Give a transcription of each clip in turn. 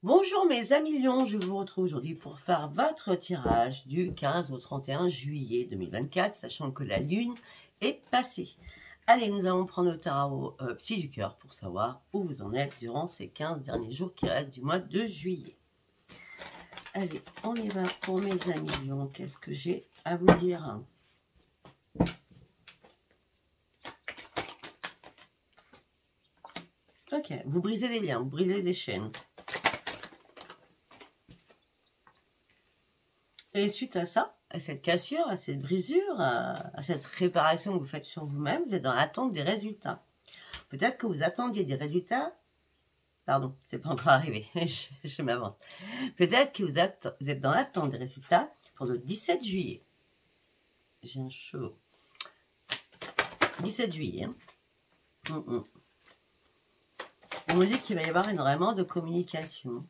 Bonjour mes amis lions, je vous retrouve aujourd'hui pour faire votre tirage du 15 au 31 juillet 2024, sachant que la lune est passée. Allez, nous allons prendre le tarot psy du cœur pour savoir où vous en êtes durant ces 15 derniers jours qui restent du mois de juillet. Allez, on y va pour mes amis lions, qu'est-ce que j'ai à vous dire ? Ok, vous brisez des liens, vous brisez des chaînes. Et suite à ça, à cette cassure, à cette brisure, à cette réparation que vous faites sur vous-même, vous êtes dans l'attente des résultats. Peut-être que vous attendiez des résultats. Pardon, c'est pas encore arrivé, je m'avance. Peut-être que vous êtes dans l'attente des résultats pour le 17 juillet. J'ai un chaud. 17 juillet. Hein. On me dit qu'il va y avoir énormément de communication.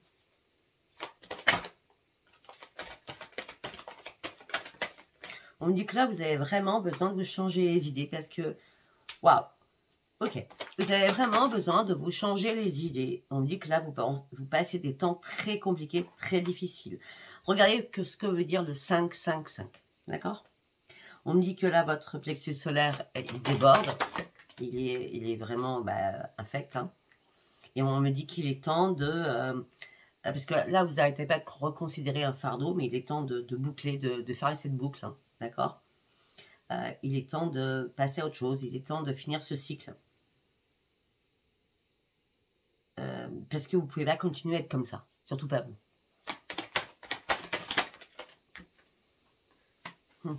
On me dit que là, vous avez vraiment besoin de vous changer les idées parce que, waouh, ok, vous avez vraiment besoin de vous changer les idées. On me dit que là, vous passez des temps très compliqués, très difficiles. Regardez ce que veut dire le 5-5-5, d'accord? On me dit que là, votre plexus solaire, il déborde, il est vraiment infect, hein. Et on me dit qu'il est temps de... parce que là, vous n'arrêtez pas de reconsidérer un fardeau, mais il est temps de boucler, de faire cette boucle, hein. D'accord, il est temps de passer à autre chose, il est temps de finir ce cycle. Parce que vous ne pouvez pas continuer à être comme ça, surtout pas vous.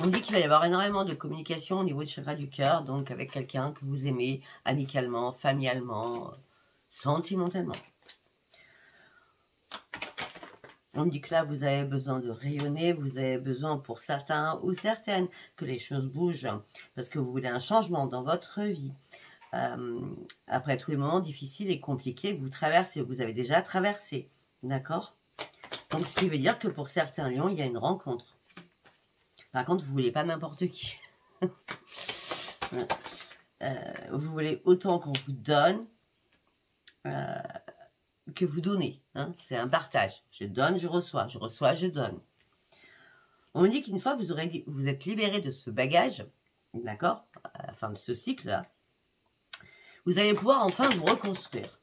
On dit qu'il va y avoir énormément de communication au niveau du chakra du cœur, donc avec quelqu'un que vous aimez amicalement, familialement, sentimentalement. On dit que là, vous avez besoin de rayonner, vous avez besoin pour certains ou certaines que les choses bougent, parce que vous voulez un changement dans votre vie. Après tous les moments difficiles et compliqués que vous traversez, vous avez déjà traversé, d'accord? Donc, ce qui veut dire que pour certains lions, il y a une rencontre. Par contre, vous ne voulez pas n'importe qui. Vous voulez autant qu'on vous donne que vous donnez, hein, c'est un partage. Je donne, je reçois, je donne. On me dit qu'une fois que vous êtes libéré de ce bagage, d'accord, à la fin de ce cycle-là, vous allez pouvoir enfin vous reconstruire.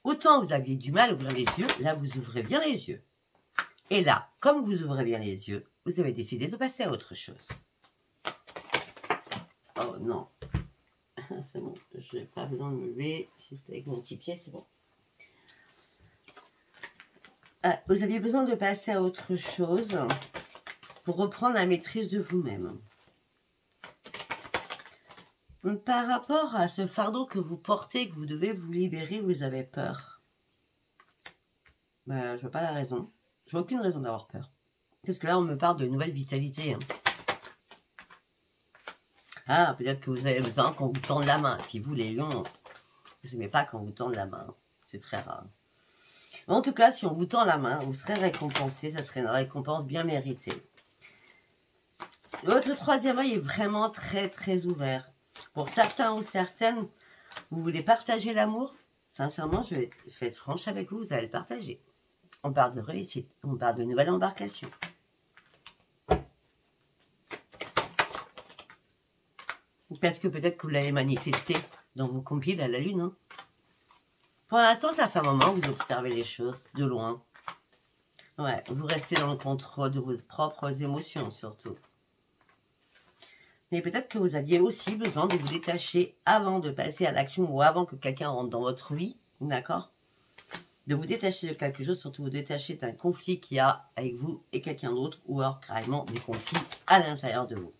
Autant vous aviez du mal à ouvrir les yeux, là vous ouvrez bien les yeux. Et là, comme vous ouvrez bien les yeux, vous avez décidé de passer à autre chose. Oh non, c'est bon, je n'ai pas besoin de me lever, juste avec mon petit pied, c'est bon. Vous aviez besoin de passer à autre chose pour reprendre la maîtrise de vous-même. Par rapport à ce fardeau que vous portez, que vous devez vous libérer, vous avez peur. Je ne vois pas la raison. Je vois aucune raison d'avoir peur. Parce que là, on me parle de nouvelle vitalité. Hein. Ah, peut-être que vous avez besoin qu'on vous tende la main. Et puis vous, les lions, vous n'aimez pas qu'on vous tende la main. C'est très rare. En tout cas, si on vous tend la main, vous serez récompensé. Ça serait une récompense bien méritée. Votre troisième œil est vraiment très, très ouvert. Pour certains ou certaines, vous voulez partager l'amour. Sincèrement, je vais être franche avec vous, vous allez le partager. On parle de réussite, on parle de nouvelle embarcation. Parce que peut-être que vous l'avez manifesté dans vos compiles à la lune. Hein. Pour l'instant, ça fait un moment que vous observez les choses de loin. Ouais, vous restez dans le contrôle de vos propres émotions surtout. Mais peut-être que vous aviez aussi besoin de vous détacher avant de passer à l'action ou avant que quelqu'un rentre dans votre vie, d'accord? De vous détacher de quelque chose, surtout vous détacher d'un conflit qu'il y a avec vous et quelqu'un d'autre, ou alors carrément des conflits à l'intérieur de vous.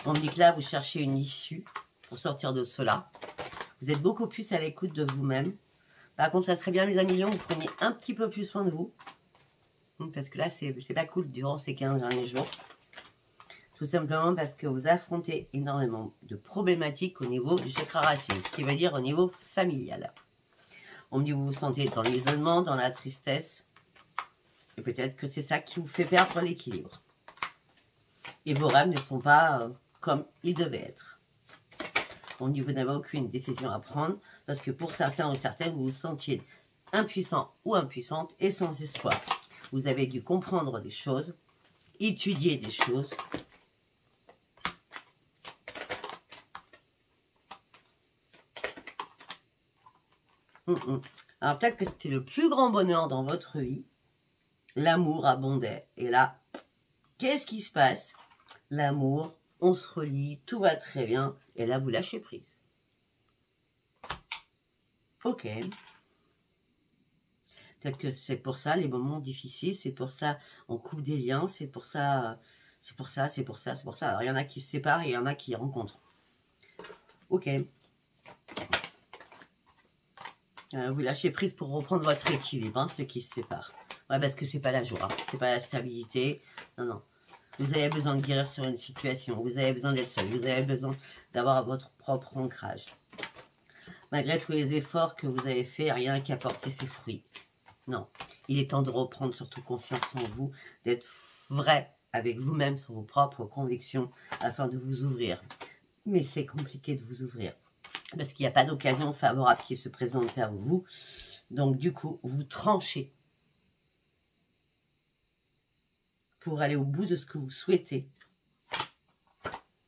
On me dit que là, vous cherchez une issue pour sortir de cela. Vous êtes beaucoup plus à l'écoute de vous-même. Par contre, ça serait bien, mes amis lions, que vous preniez un petit peu plus soin de vous. Parce que là, c'est pas cool durant ces 15 derniers jours. Tout simplement parce que vous affrontez énormément de problématiques au niveau du chakra racine, ce qui veut dire au niveau familial. On me dit que vous vous sentez dans l'isolement, dans la tristesse. Et peut-être que c'est ça qui vous fait perdre l'équilibre. Et vos rêves ne sont pas comme ils devaient être. On me dit que vous n'avez aucune décision à prendre. Parce que pour certains ou certaines, vous vous sentiez impuissant ou impuissante et sans espoir. Vous avez dû comprendre des choses, étudier des choses. Alors peut-être que c'était le plus grand bonheur dans votre vie. L'amour abondait. Et là, qu'est-ce qui se passe? L'amour, on se relie, tout va très bien. Et là, vous lâchez prise. Ok. Peut-être que c'est pour ça les moments difficiles, c'est pour ça on coupe des liens, c'est pour ça, c'est pour ça, c'est pour ça, c'est pour ça. Alors il y en a qui se séparent et il y en a qui rencontrent. Ok. Vous lâchez prise pour reprendre votre équilibre, hein, ceux qui se séparent. Ouais, parce que c'est pas la joie, c'est pas la stabilité. Non, non. Vous avez besoin de guérir sur une situation, vous avez besoin d'être seul, vous avez besoin d'avoir votre propre ancrage. Malgré tous les efforts que vous avez faits, rien qui a porté ses fruits. Non, il est temps de reprendre surtout confiance en vous, d'être vrai avec vous-même sur vos propres convictions afin de vous ouvrir. Mais c'est compliqué de vous ouvrir parce qu'il n'y a pas d'occasion favorable qui se présente à vous. Donc du coup, vous tranchez pour aller au bout de ce que vous souhaitez.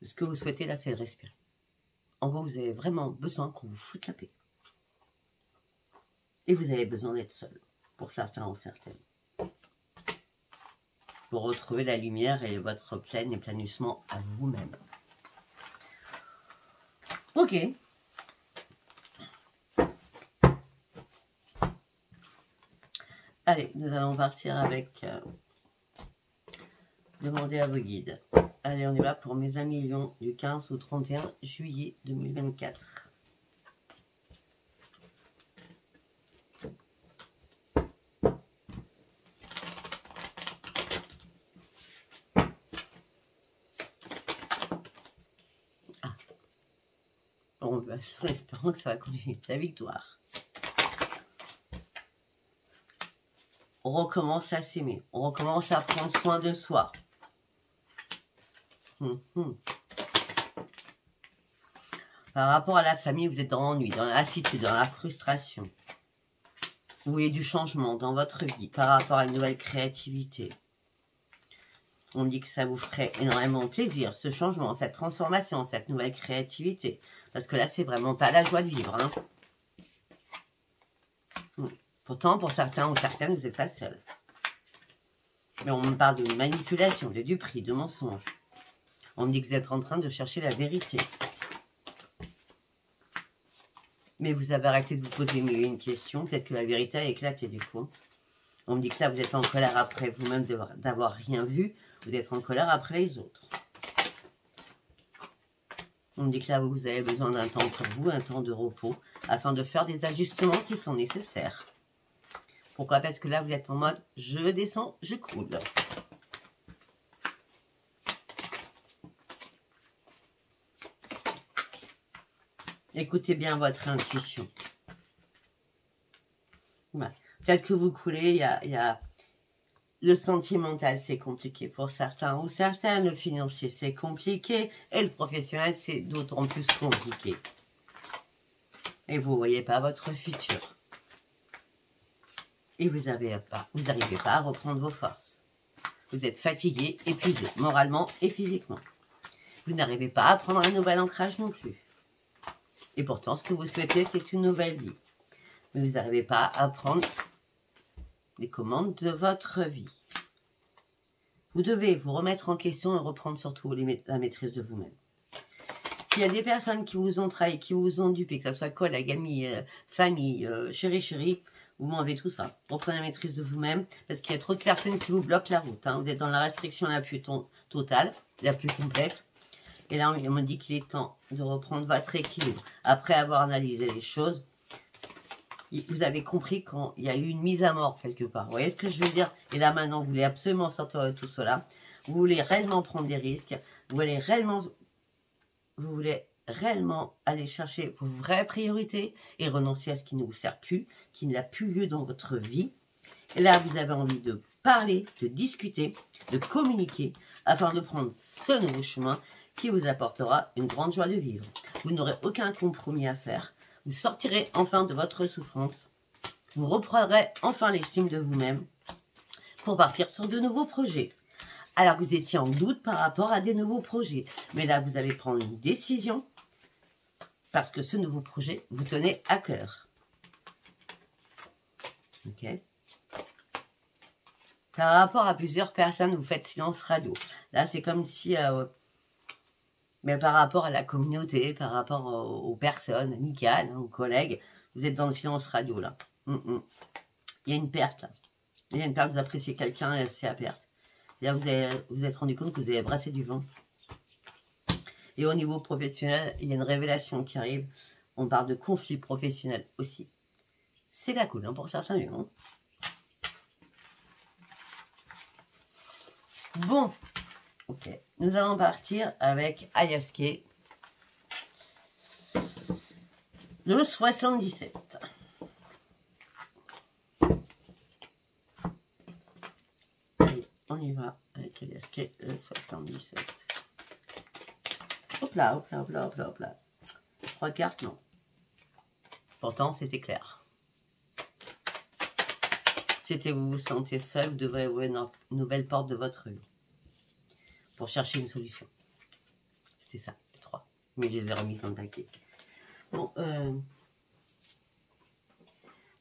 Ce que vous souhaitez là, c'est de respirer. En gros, vous avez vraiment besoin qu'on vous foute la paix. Et vous avez besoin d'être seul. Pour certains ou certaines. Pour retrouver la lumière et votre plein épanouissement à vous-même. Ok. Allez, nous allons partir avec... demander à vos guides. Allez, on y va pour mes amis Lion du 15 au 31 juillet 2024. En espérant que ça va continuer la victoire. On recommence à s'aimer. On recommence à prendre soin de soi. Par rapport à la famille, vous êtes dans l'ennui, dans la lassitude, dans la frustration. Vous voulez du changement dans votre vie par rapport à une nouvelle créativité. On dit que ça vous ferait énormément plaisir, ce changement, cette transformation, cette nouvelle créativité. Parce que là, c'est vraiment pas la joie de vivre. Hein. Pourtant, pour certains ou certaines, vous n'êtes pas seul. Mais on me parle de manipulation, de duperie, de mensonge. On me dit que vous êtes en train de chercher la vérité. Mais vous avez arrêté de vous poser une question. Peut-être que la vérité a éclaté du coup. On me dit que là, vous êtes en colère après vous-même d'avoir rien vu. Vous êtes en colère après les autres. On me dit que là, vous avez besoin d'un temps pour vous, un temps de repos, afin de faire des ajustements qui sont nécessaires. Pourquoi? Parce que là, vous êtes en mode « je descends, je coule ». Écoutez bien votre intuition. Ouais. Peut-être que vous coulez, il y a le sentimental, c'est compliqué pour certains ou certaines. Le financier, c'est compliqué. Et le professionnel, c'est d'autant plus compliqué. Et vous ne voyez pas votre futur. Et vous n'arrivez pas à reprendre vos forces. Vous êtes fatigué, épuisé, moralement et physiquement. Vous n'arrivez pas à prendre un nouvel ancrage non plus. Et pourtant, ce que vous souhaitez, c'est une nouvelle vie. Mais vous n'arrivez pas à prendre les commandes de votre vie. Vous devez vous remettre en question et reprendre surtout la maîtrise de vous-même. S'il y a des personnes qui vous ont trahi, qui vous ont dupé, que ce soit collègues, amis, famille, chéri, vous m'enlevez tout ça. Reprenez la maîtrise de vous-même parce qu'il y a trop de personnes qui vous bloquent la route. Hein. Vous êtes dans la restriction la plus totale, la plus complète. Et là, on me dit qu'il est temps de reprendre votre équilibre. Après avoir analysé les choses, vous avez compris qu'il y a eu une mise à mort quelque part. Vous voyez ce que je veux dire? Et là, maintenant, vous voulez absolument sortir de tout cela. Vous voulez réellement prendre des risques. Vous voulez réellement aller chercher vos vraies priorités et renoncer à ce qui ne vous sert plus, qui n'a plus lieu dans votre vie. Et là, vous avez envie de parler, de discuter, de communiquer afin de prendre ce nouveau chemin qui vous apportera une grande joie de vivre. Vous n'aurez aucun compromis à faire. Vous sortirez enfin de votre souffrance. Vous reprendrez enfin l'estime de vous-même pour partir sur de nouveaux projets. Alors que vous étiez en doute par rapport à des nouveaux projets. Mais là, vous allez prendre une décision parce que ce nouveau projet vous tenait à cœur. Ok. Par rapport à plusieurs personnes, vous faites silence radio. Là, c'est comme si, mais par rapport à la communauté, par rapport aux personnes amicales, hein, aux collègues, vous êtes dans le silence radio, là. Il y a une perte, là. Il y a une perte, vous appréciez quelqu'un et c'est à perte. Là, vous êtes rendu compte que vous avez brassé du vent. Et au niveau professionnel, il y a une révélation qui arrive. On parle de conflit professionnel aussi. C'est la cool, hein, pour certains lions. Bon, ok. Nous allons partir avec Ayaske. Le 77. Allez, on y va avec Ayaske, le 77. Hop là, hop là, hop là, hop là, hop là. 3 cartes, non. Pourtant, c'était clair. C'était vous vous sentez seul, vous devrez ouvrir une nouvelle porte de votre vie pour chercher une solution. C'était ça, les 3. Mais je les ai remis dans le paquet. Bon,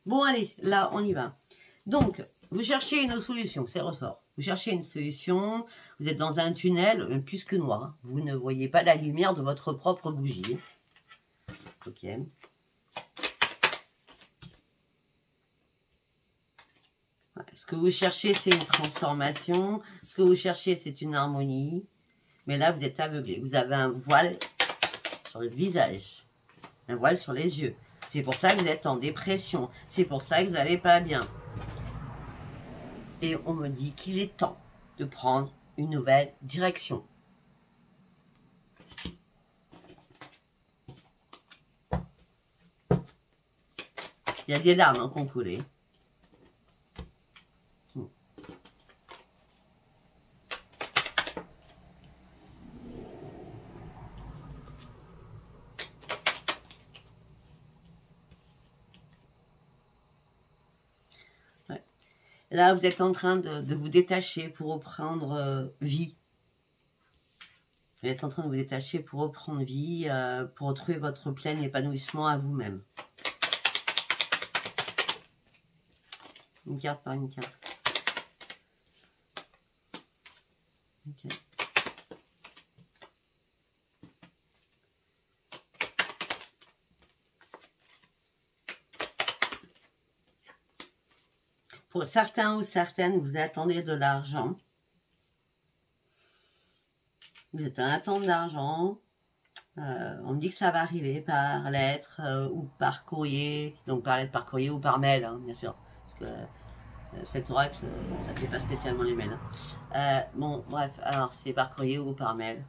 bon, allez, là, on y va. Donc, vous cherchez une solution, c'est ressort. Vous cherchez une solution, vous êtes dans un tunnel plus que noir. Vous ne voyez pas la lumière de votre propre bougie. Ok. Ce que vous cherchez, c'est une transformation. Ce que vous cherchez, c'est une harmonie. Mais là, vous êtes aveuglé. Vous avez un voile sur le visage. Un voile sur les yeux. C'est pour ça que vous êtes en dépression. C'est pour ça que vous n'allez pas bien. Et on me dit qu'il est temps de prendre une nouvelle direction. Il y a des larmes hein, qui ont coulé. Là, vous êtes en train de vous détacher pour reprendre vie. Vous êtes en train de vous détacher pour reprendre vie, pour retrouver votre plein épanouissement à vous-même. Une carte par une carte. Ok. Pour certains ou certaines, vous attendez de l'argent. Vous êtes en attente d'argent. On me dit que ça va arriver par lettre ou par courrier. Donc par lettre, par courrier ou par mail, hein, bien sûr. Parce que cet oracle, ça ne fait pas spécialement les mails. Hein. Bon, bref, alors c'est par courrier ou par mail.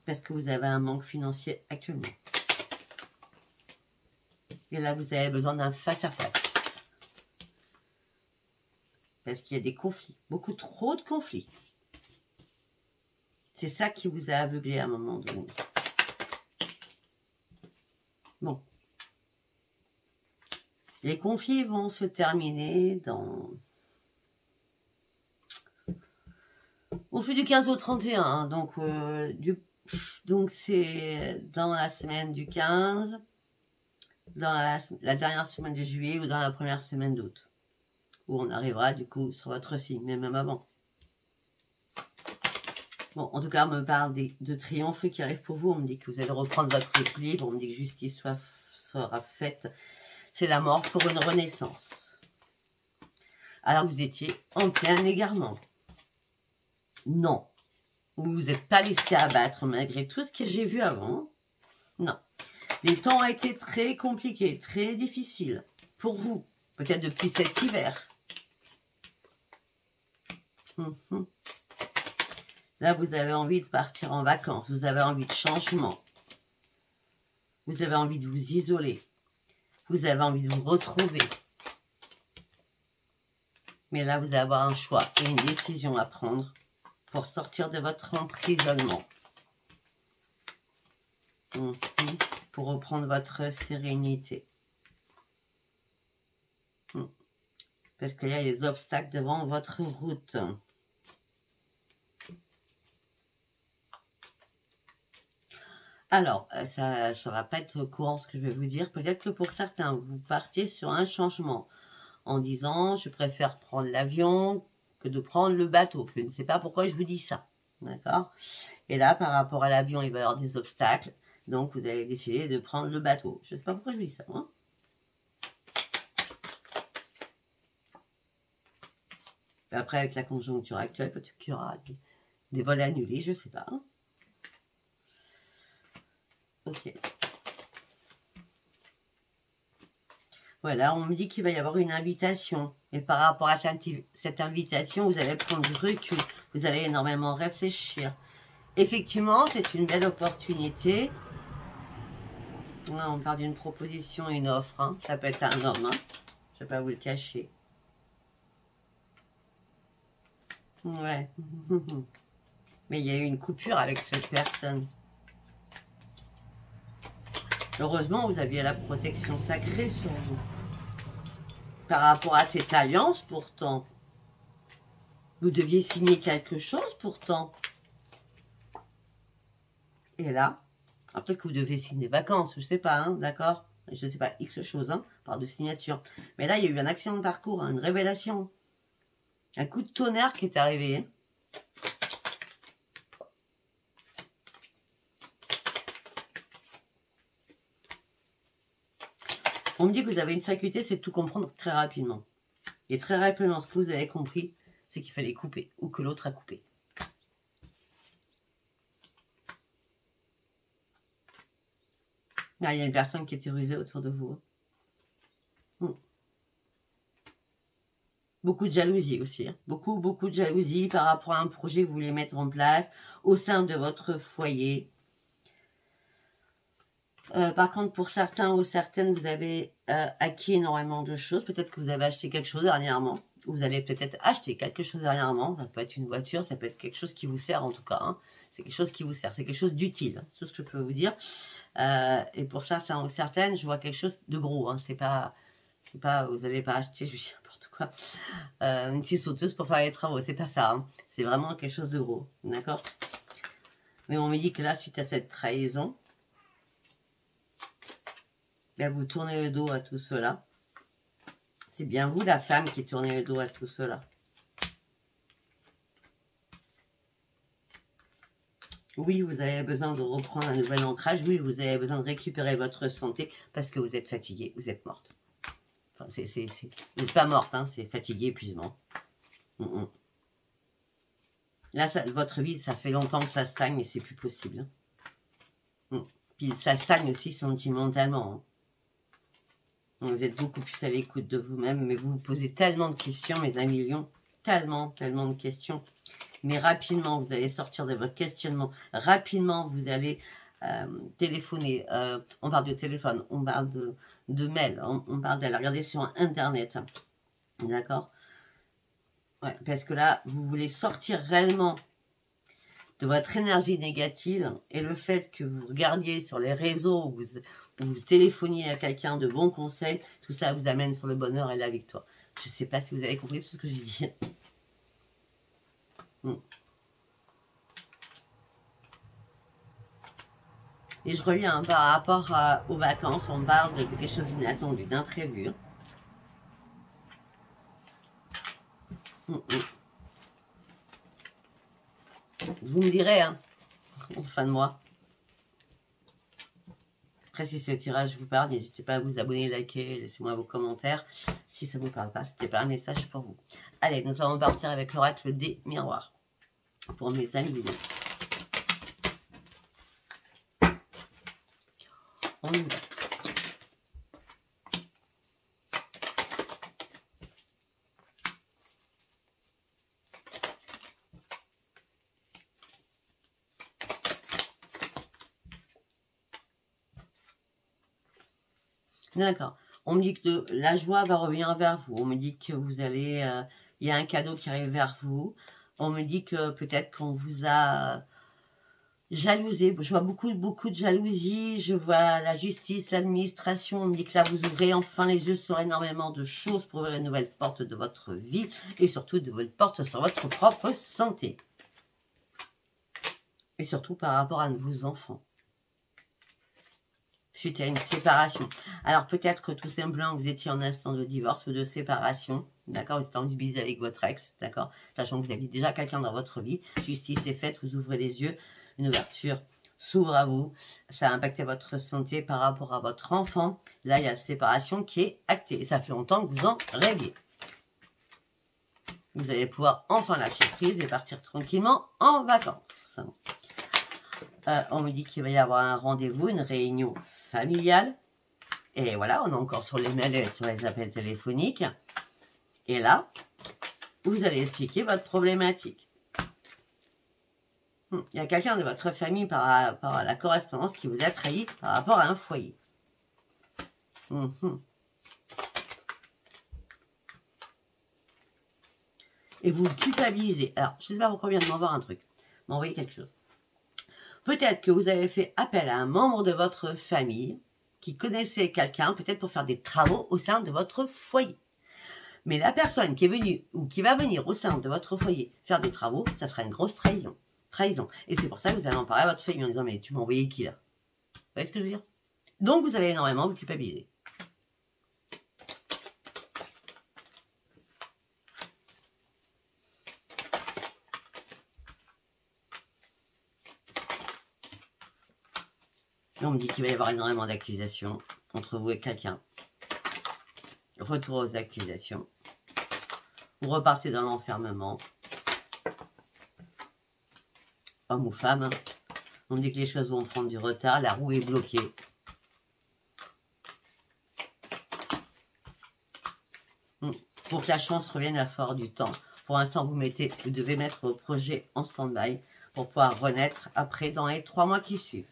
Parce que vous avez un manque financier actuellement. Et là, vous avez besoin d'un face-à-face. Parce qu'il y a des conflits. Beaucoup trop de conflits. C'est ça qui vous a aveuglé à un moment donné. Bon. Les conflits vont se terminer au fil du 15 au 31. Hein, donc c'est dans la semaine du 15... dans la dernière semaine de juillet ou dans la première semaine d'août. Où on arrivera du coup sur votre signe, mais même avant. Bon, en tout cas, on me parle de triomphe qui arrive pour vous. On me dit que vous allez reprendre votre équilibre. On me dit que justice sera faite. C'est la mort pour une renaissance. Alors que vous étiez en plein égarement. Non. Vous ne vous êtes pas laissé abattre malgré tout ce que j'ai vu avant. Non. Les temps ont été très compliqués, très difficiles pour vous. Peut-être depuis cet hiver. Là, vous avez envie de partir en vacances. Vous avez envie de changement. Vous avez envie de vous isoler. Vous avez envie de vous retrouver. Mais là, vous allez avoir un choix et une décision à prendre pour sortir de votre emprisonnement. Pour reprendre votre sérénité. Parce qu'il y a des obstacles devant votre route. Alors, ça ne va pas être courant ce que je vais vous dire. Peut-être que pour certains, vous partiez sur un changement en disant « je préfère prendre l'avion que de prendre le bateau ». Je ne sais pas pourquoi je vous dis ça. D'accord? Et là, par rapport à l'avion, il va y avoir des obstacles. Donc, vous allez décider de prendre le bateau. Je ne sais pas pourquoi je vous dis ça. Hein? Après, avec la conjoncture actuelle, peut-être qu'il y aura des vols annulés. Je ne sais pas. Hein? Ok. Voilà, on me dit qu'il va y avoir une invitation. Et par rapport à cette invitation, vous allez prendre du recul. Vous allez énormément réfléchir. Effectivement, c'est une belle opportunité. Là, on parle d'une proposition, une offre. Hein. Ça peut être un homme. Hein. Je ne vais pas vous le cacher. Ouais. Mais il y a eu une coupure avec cette personne. Heureusement, vous aviez la protection sacrée sur vous. Par rapport à cette alliance, pourtant, vous deviez signer quelque chose, pourtant. Et là, peut-être que vous devez signer des vacances, je ne sais pas, hein, d'accord? Je ne sais pas, X chose, hein, par de signature. Mais là, il y a eu un accident de parcours, hein, une révélation. Un coup de tonnerre qui est arrivé. Hein. On me dit que vous avez une faculté, c'est de tout comprendre très rapidement. Et très rapidement, ce que vous avez compris, c'est qu'il fallait couper, ou que l'autre a coupé. Ah, il y a une personne qui est terrorisée autour de vous. Beaucoup de jalousie aussi. Hein. Beaucoup de jalousie par rapport à un projet que vous voulez mettre en place au sein de votre foyer. Par contre, pour certains ou certaines, vous avez acquis énormément de choses. Peut-être que vous avez acheté quelque chose dernièrement. Vous allez peut-être acheter quelque chose dernièrement. Ça peut être une voiture, ça peut être quelque chose qui vous sert en tout cas. Hein. C'est quelque chose qui vous sert, c'est quelque chose d'utile. Hein. C'est tout ce que je peux vous dire. Et pour certains ou certaines, je vois quelque chose de gros. Hein. C'est pas, vous n'allez pas acheter juste n'importe quoi. Une petite sauteuse pour faire les travaux. C'est pas ça. Hein. C'est vraiment quelque chose de gros. D'accord? Mais on me dit que là, suite à cette trahison, là, vous tournez le dos à tout cela. C'est bien vous, la femme, qui tournez le dos à tout cela. Oui, vous avez besoin de reprendre un nouvel ancrage. Oui, vous avez besoin de récupérer votre santé parce que vous êtes fatigué, vous êtes morte. Enfin, vous n'êtes pas morte, hein, c'est fatigué, épuisement. Là, votre vie, ça fait longtemps que ça stagne et c'est plus possible. Puis ça stagne aussi sentimentalement. Hein. Vous êtes beaucoup plus à l'écoute de vous-même, mais vous vous posez tellement de questions, mes amis lions, tellement de questions. Mais rapidement, vous allez sortir de votre questionnement. Rapidement, vous allez téléphoner. On parle de téléphone, on parle de mail, on parle d'aller regarder sur Internet. D'accord? Ouais, parce que là, vous voulez sortir réellement de votre énergie négative et le fait que vous regardiez sur les réseaux, vous téléphoniez à quelqu'un de bons conseils, tout ça vous amène sur le bonheur et la victoire. Je ne sais pas si vous avez compris tout ce que j'ai dit. Et je reviens par rapport aux vacances, on parle de quelque chose d'inattendu, d'imprévu. Vous me direz, hein, en fin de mois. Après, si ce tirage vous parle, n'hésitez pas à vous abonner, liker, laissez-moi vos commentaires. Si ça ne vous parle pas, ce n'était pas un message pour vous. Allez, nous allons partir avec l'oracle des miroirs. Pour mes amis. On y va. D'accord. On me dit que la joie va revenir vers vous. On me dit que vous allez... il y a un cadeau qui arrive vers vous. On me dit que peut-être qu'on vous a Jalousé, je vois beaucoup de jalousie, je vois la justice, l'administration, on me dit que là vous ouvrez enfin les yeux sur énormément de choses pour ouvrir une nouvelle porte de votre vie et surtout de nouvelles portes sur votre propre santé. Et surtout par rapport à vos enfants. Suite à une séparation. Alors peut-être que tout simplement vous étiez en instant de divorce ou de séparation, d'accord, vous étiez en divisé avec votre ex, d'accord, sachant que vous aviez déjà quelqu'un dans votre vie, justice est faite, vous ouvrez les yeux, une ouverture s'ouvre à vous, ça a impacté votre santé par rapport à votre enfant, là il y a la séparation qui est actée, et ça fait longtemps que vous en rêviez. Vous allez pouvoir enfin lâcher prise et partir tranquillement en vacances. On me dit qu'il va y avoir un rendez-vous, une réunion familiale. Et voilà, on est encore sur les mails et sur les appels téléphoniques. Et là, vous allez expliquer votre problématique. Il y a quelqu'un de votre famille par rapport à la correspondance qui vous a trahi par rapport à un foyer. Et vous culpabilisez. Alors, je ne sais pas pourquoi on vient de m'envoyer un truc. M'envoyer quelque chose. Peut-être que vous avez fait appel à un membre de votre famille qui connaissait quelqu'un, peut-être pour faire des travaux au sein de votre foyer. Mais la personne qui est venue ou qui va venir au sein de votre foyer faire des travaux, ça sera une grosse trahison. Et c'est pour ça que vous allez en parler à votre famille en disant « Mais tu m'as envoyé qui là ?» Vous voyez ce que je veux dire? Donc vous allez énormément vous culpabiliser. On me dit qu'il va y avoir énormément d'accusations entre vous et quelqu'un. Retour aux accusations. Vous repartez dans l'enfermement. Homme ou femme. On me dit que les choses vont prendre du retard. La roue est bloquée. Pour que la chance revienne à la force du temps. Pour l'instant, vous devez mettre vos projets en stand-by pour pouvoir renaître après dans les 3 mois qui suivent.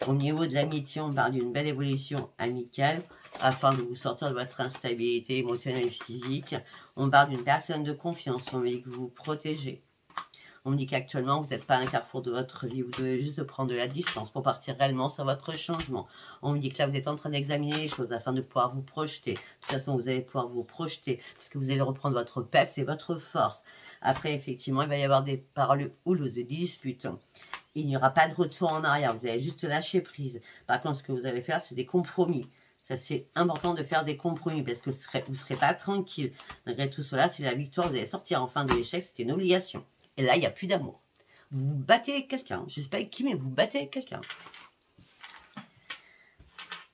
Au niveau de l'amitié, on parle d'une belle évolution amicale afin de vous sortir de votre instabilité émotionnelle et physique. On parle d'une personne de confiance, on me dit que vous vous protégez. On me dit qu'actuellement, vous n'êtes pas à un carrefour de votre vie, vous devez juste prendre de la distance pour partir réellement sur votre changement. On me dit que là, vous êtes en train d'examiner les choses afin de pouvoir vous projeter. De toute façon, vous allez pouvoir vous projeter parce que vous allez reprendre votre peps et votre force. Après, effectivement, il va y avoir des paroles houleuses, des disputes. Il n'y aura pas de retour en arrière, vous allez juste lâcher prise. Par contre, ce que vous allez faire, c'est des compromis. Ça, c'est important de faire des compromis parce que vous ne serez pas tranquille. Malgré tout cela, si la victoire, vous allez sortir en fin de l'échec, c'était une obligation. Et là, il n'y a plus d'amour. Vous vous battez avec quelqu'un. Je ne sais pas avec qui, mais vous battez avec quelqu'un.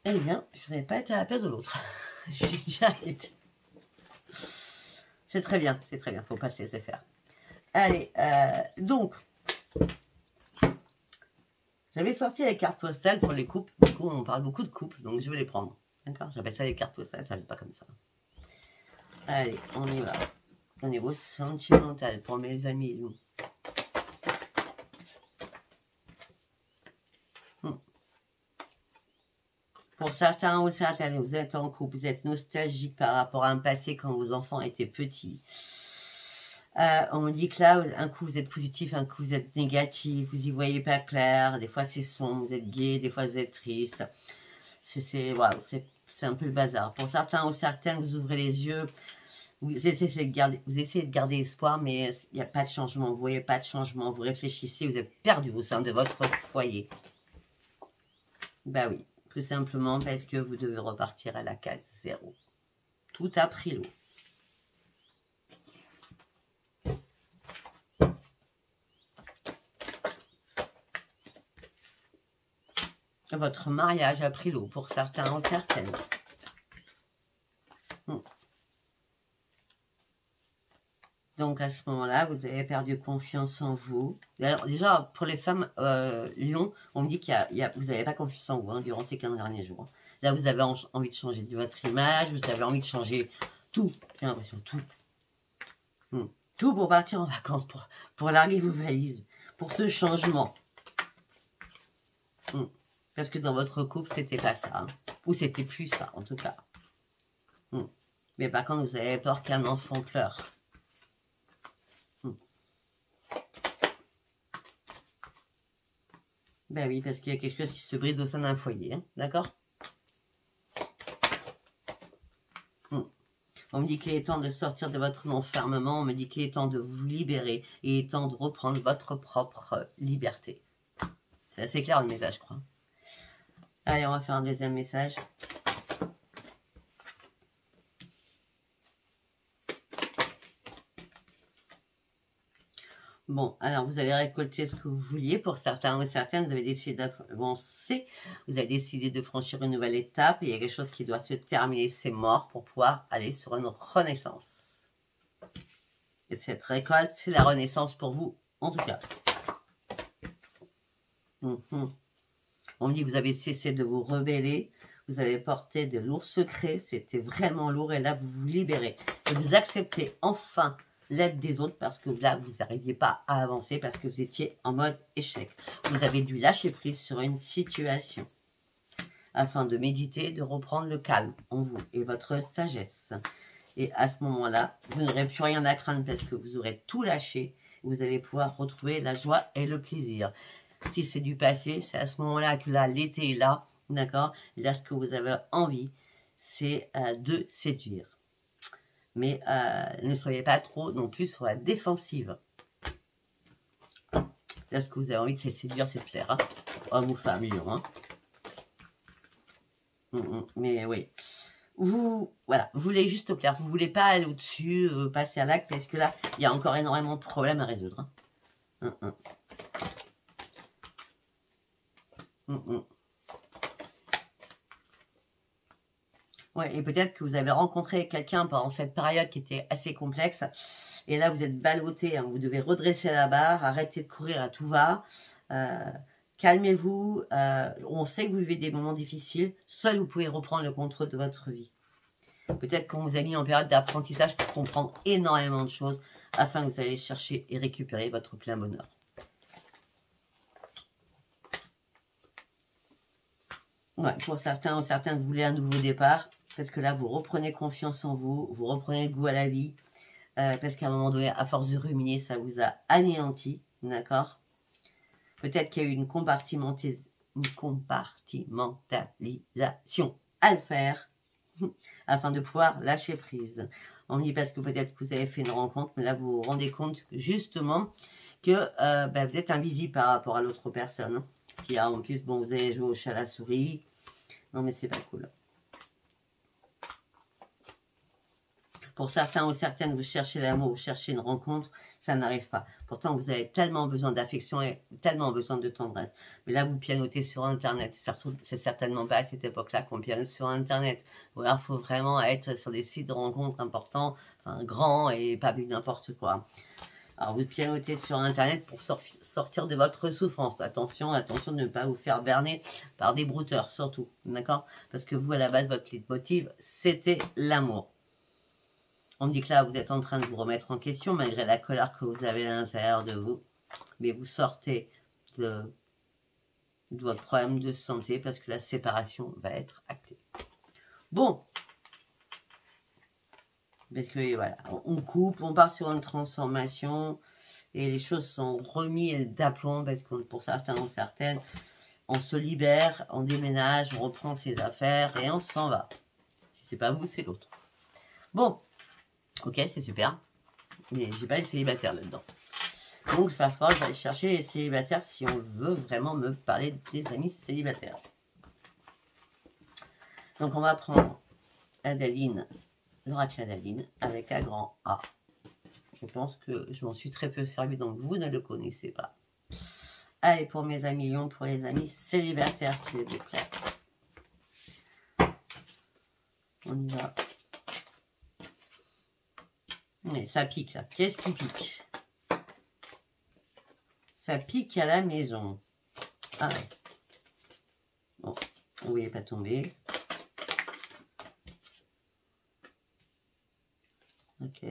Eh bien, je ne vais pas être à la place de l'autre. Je vais dire arrête. C'est très bien, c'est très bien. Il ne faut pas se laisser faire. Allez, donc... J'avais sorti les cartes postales pour les couples. Du coup, on parle beaucoup de couples, donc je vais les prendre. D'accord? J'appelle ça les cartes postales, ça ne pas comme ça. Allez, on y va. Au niveau sentimental, pour mes amis, nous. Pour certains ou certaines, vous êtes en couple, vous êtes nostalgique par rapport à un passé quand vos enfants étaient petits. On me dit que là, un coup vous êtes positif, un coup vous êtes négatif, vous y voyez pas clair, des fois c'est sombre, vous êtes gai, des fois vous êtes triste. C'est un peu le bazar. Pour certains ou certaines, vous ouvrez les yeux, vous essayez de garder espoir, mais il n'y a pas de changement, vous voyez pas de changement, vous réfléchissez, vous êtes perdu au sein de votre foyer. Bah oui, tout simplement parce que vous devez repartir à la case 0. Tout a pris l'eau. Votre mariage a pris l'eau pour certains ou certaines. Donc à ce moment-là, vous avez perdu confiance en vous. Alors, déjà, pour les femmes Lion, on me dit que vous n'avez pas confiance en vous durant ces 15 derniers jours. Là, vous avez envie de changer de votre image, vous avez envie de changer tout. J'ai l'impression, tout. Tout pour partir en vacances, pour larguer vos valises, pour ce changement. Parce que dans votre couple, c'était pas ça. Hein. Ou c'était plus ça, en tout cas. Mais par contre, vous avez peur qu'un enfant pleure. Ben oui, parce qu'il y a quelque chose qui se brise au sein d'un foyer, hein, d'accord? On me dit qu'il est temps de sortir de votre enfermement, on me dit qu'il est temps de vous libérer, et il est temps de reprendre votre propre liberté. C'est assez clair le message, je crois. Allez, on va faire un deuxième message. Bon, alors vous avez récolté ce que vous vouliez. Pour certains ou certaines, vous avez décidé d'avancer. Vous avez décidé de franchir une nouvelle étape. Et il y a quelque chose qui doit se terminer, c'est mort, pour pouvoir aller sur une renaissance. Et cette récolte, c'est la renaissance pour vous, en tout cas. On me dit que vous avez cessé de vous rebeller. Vous avez porté de lourds secrets. C'était vraiment lourd. Et là, vous vous libérez. Et vous acceptez enfin l'aide des autres parce que là, vous n'arriviez pas à avancer parce que vous étiez en mode échec. Vous avez dû lâcher prise sur une situation afin de méditer, de reprendre le calme en vous et votre sagesse. Et à ce moment-là, vous n'aurez plus rien à craindre parce que vous aurez tout lâché. Vous allez pouvoir retrouver la joie et le plaisir. Si c'est du passé, c'est à ce moment-là que là, l'été est là, d'accord? Là, ce que vous avez envie, c'est de séduire. Mais ne soyez pas trop non plus sur la défensive. Là, ce que vous avez envie de séduire, c'est de plaire. Hein, homme ou femme, lion. Hein. Mais oui. Voilà, vous voulez juste plaire. Vous ne voulez pas aller au-dessus, passer à l'acte, parce que là, il y a encore énormément de problèmes à résoudre. Hein. Ouais, et peut-être que vous avez rencontré quelqu'un pendant cette période qui était assez complexe. Et là, vous êtes ballotté. Hein, vous devez redresser la barre, arrêter de courir à tout va. Calmez-vous. On sait que vous vivez des moments difficiles. Seul, vous pouvez reprendre le contrôle de votre vie. Peut-être qu'on vous a mis en période d'apprentissage pour comprendre énormément de choses afin que vous allez chercher et récupérer votre plein bonheur. Ouais, pour certains ou certaines, vous voulez un nouveau départ. Parce que là, vous reprenez confiance en vous, vous reprenez le goût à la vie. Parce qu'à un moment donné, à force de ruminer, ça vous a anéanti. D'accord? Peut-être qu'il y a eu une compartimentalisation à le faire. Afin de pouvoir lâcher prise. On dit parce que peut-être que vous avez fait une rencontre, mais là, vous vous rendez compte justement que vous êtes invisible par rapport à l'autre personne. Qui a en plus, bon, vous avez joué au chat à la souris. Non, mais c'est pas cool. Pour certains ou certaines, vous cherchez l'amour, vous cherchez une rencontre, ça n'arrive pas. Pourtant, vous avez tellement besoin d'affection et tellement besoin de tendresse. Mais là, vous pianotez sur Internet. C'est certainement pas à cette époque-là qu'on pianote sur Internet. Ou alors, il faut vraiment être sur des sites de rencontres importants, enfin, grands et pas n'importe quoi. Alors, vous pianotez sur Internet pour sortir de votre souffrance. Attention, attention de ne pas vous faire berner par des brouteurs, surtout. D'accord? Parce que vous, à la base, votre leitmotiv, c'était l'amour. On me dit que là, vous êtes en train de vous remettre en question, malgré la colère que vous avez à l'intérieur de vous. Mais vous sortez de votre problème de santé, parce que la séparation va être actée. Bon. Parce que voilà, on coupe, on part sur une transformation, et les choses sont remises d'aplomb, parce que pour certains ou certaines, on se libère, on déménage, on reprend ses affaires, et on s'en va. Si c'est pas vous, c'est l'autre. Bon. Ok, c'est super. Mais j'ai pas les célibataires là-dedans. Donc, il va falloir que j'aille chercher les célibataires si on veut vraiment me parler des amis célibataires. Donc, on va prendre Adaline, l'oracle Adaline, avec un grand A. Je pense que je m'en suis très peu servi, donc vous ne le connaissez pas. Allez, pour mes amis lions, pour les amis célibataires, s'il vous plaît. On y va. Mais ça pique là. Qu'est-ce qui pique? Ça pique à la maison. Ah ouais. Bon, vous ne pas tomber. Ok.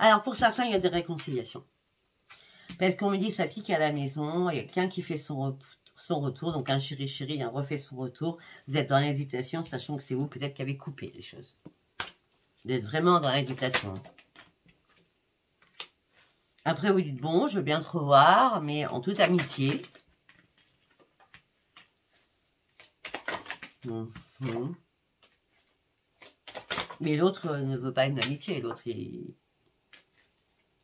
Alors pour certains, il y a des réconciliations. Parce qu'on me dit ça pique à la maison, il y a quelqu'un qui fait son retour, donc un chéri refait son retour. Vous êtes dans l'hésitation, sachant que c'est vous peut-être qui avez coupé les choses. D'être vraiment dans l'hésitation. Après, vous dites, bon, je veux bien te revoir, mais en toute amitié. Mais l'autre ne veut pas une amitié. L'autre,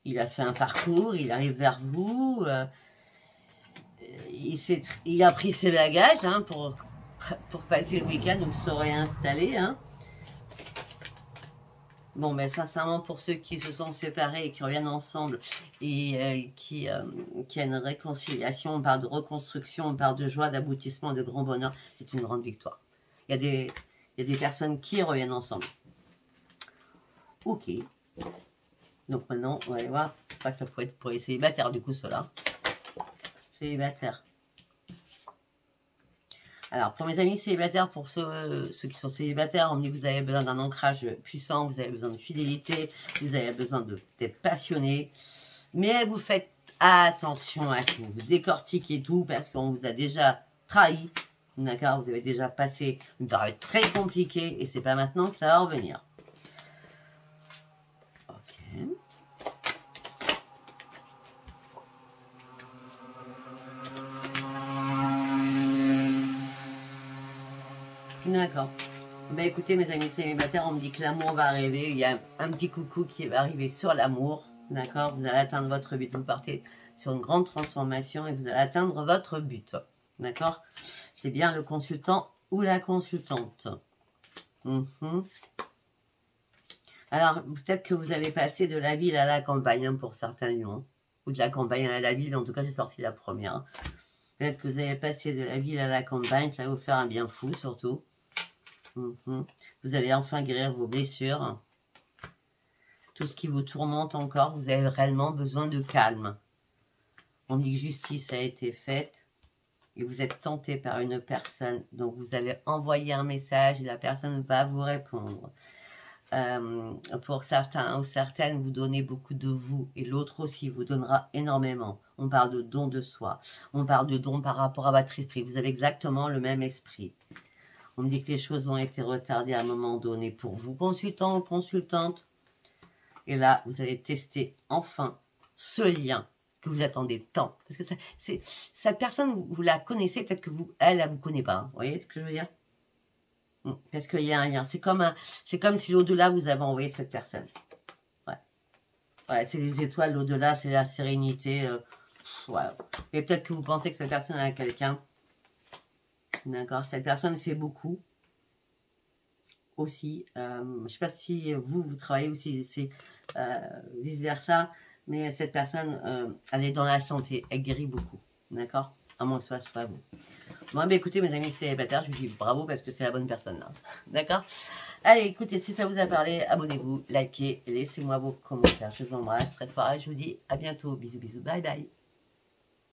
il a fait un parcours, il arrive vers vous. Il a pris ses bagages hein, pour passer le week-end ou se réinstaller. Hein. Bon, mais sincèrement, pour ceux qui se sont séparés et qui reviennent ensemble et qui a une réconciliation, on parle de reconstruction, on parle de joie, d'aboutissement, de grand bonheur, c'est une grande victoire. Il y a des personnes qui reviennent ensemble. Ok. Donc maintenant, on va aller voir. Enfin, ça peut être pour les célibataires, du coup, cela. Célibataires. Alors, pour mes amis célibataires, pour ceux qui sont célibataires, on me dit que vous avez besoin d'un ancrage puissant, vous avez besoin de fidélité, vous avez besoin d'être passionné. Mais vous faites attention à tout. Vous décortiquez tout parce qu'on vous a déjà trahi. D'accord? Vous avez déjà passé une période très compliquée et c'est pas maintenant que ça va revenir. Ok. D'accord. Ben écoutez mes amis célibataires, on me dit que l'amour va arriver. Il y a un petit coucou qui va arriver sur l'amour. D'accord? Vous allez atteindre votre but. Vous partez sur une grande transformation et vous allez atteindre votre but. D'accord? C'est bien le consultant ou la consultante. Alors, peut-être que vous allez passer de la ville à la campagne hein, pour certains lions. Ou de la campagne à la ville. En tout cas, j'ai sorti la première. Peut-être que vous allez passer de la ville à la campagne. Ça va vous faire un bien fou surtout. Vous allez enfin guérir vos blessures. Tout ce qui vous tourmente encore, vous avez réellement besoin de calme. On dit que justice a été faite et vous êtes tenté par une personne. Donc vous allez envoyer un message et la personne va vous répondre. Pour certains ou certaines, vous donnez beaucoup de vous et l'autre aussi vous donnera énormément. On parle de don de soi. On parle de don par rapport à votre esprit. Vous avez exactement le même esprit. On me dit que les choses ont été retardées à un moment donné pour vous, consultant ou consultante. Et là, vous allez tester enfin ce lien que vous attendez tant. Parce que cette personne, vous la connaissez, peut-être que elle ne vous connaît pas. Vous voyez ce que je veux dire? Parce qu'il y a un lien. C'est comme si l'au-delà, vous avez envoyé cette personne. Ouais, c'est les étoiles, l'au-delà, c'est la sérénité. Voilà. Et peut-être que vous pensez que cette personne a quelqu'un. D'accord, cette personne fait beaucoup aussi. Je ne sais pas si vous travaillez aussi, c'est vice-versa, mais cette personne, elle est dans la santé, elle guérit beaucoup. D'accord? À moins que ce soit pas vous. Bon, mais écoutez, mes amis célibataires, je vous dis bravo parce que c'est la bonne personne là. D'accord? Allez, écoutez, si ça vous a parlé, abonnez-vous, likez, laissez-moi vos commentaires. Je vous embrasse très fort et je vous dis à bientôt. Bisous, bisous, bye bye.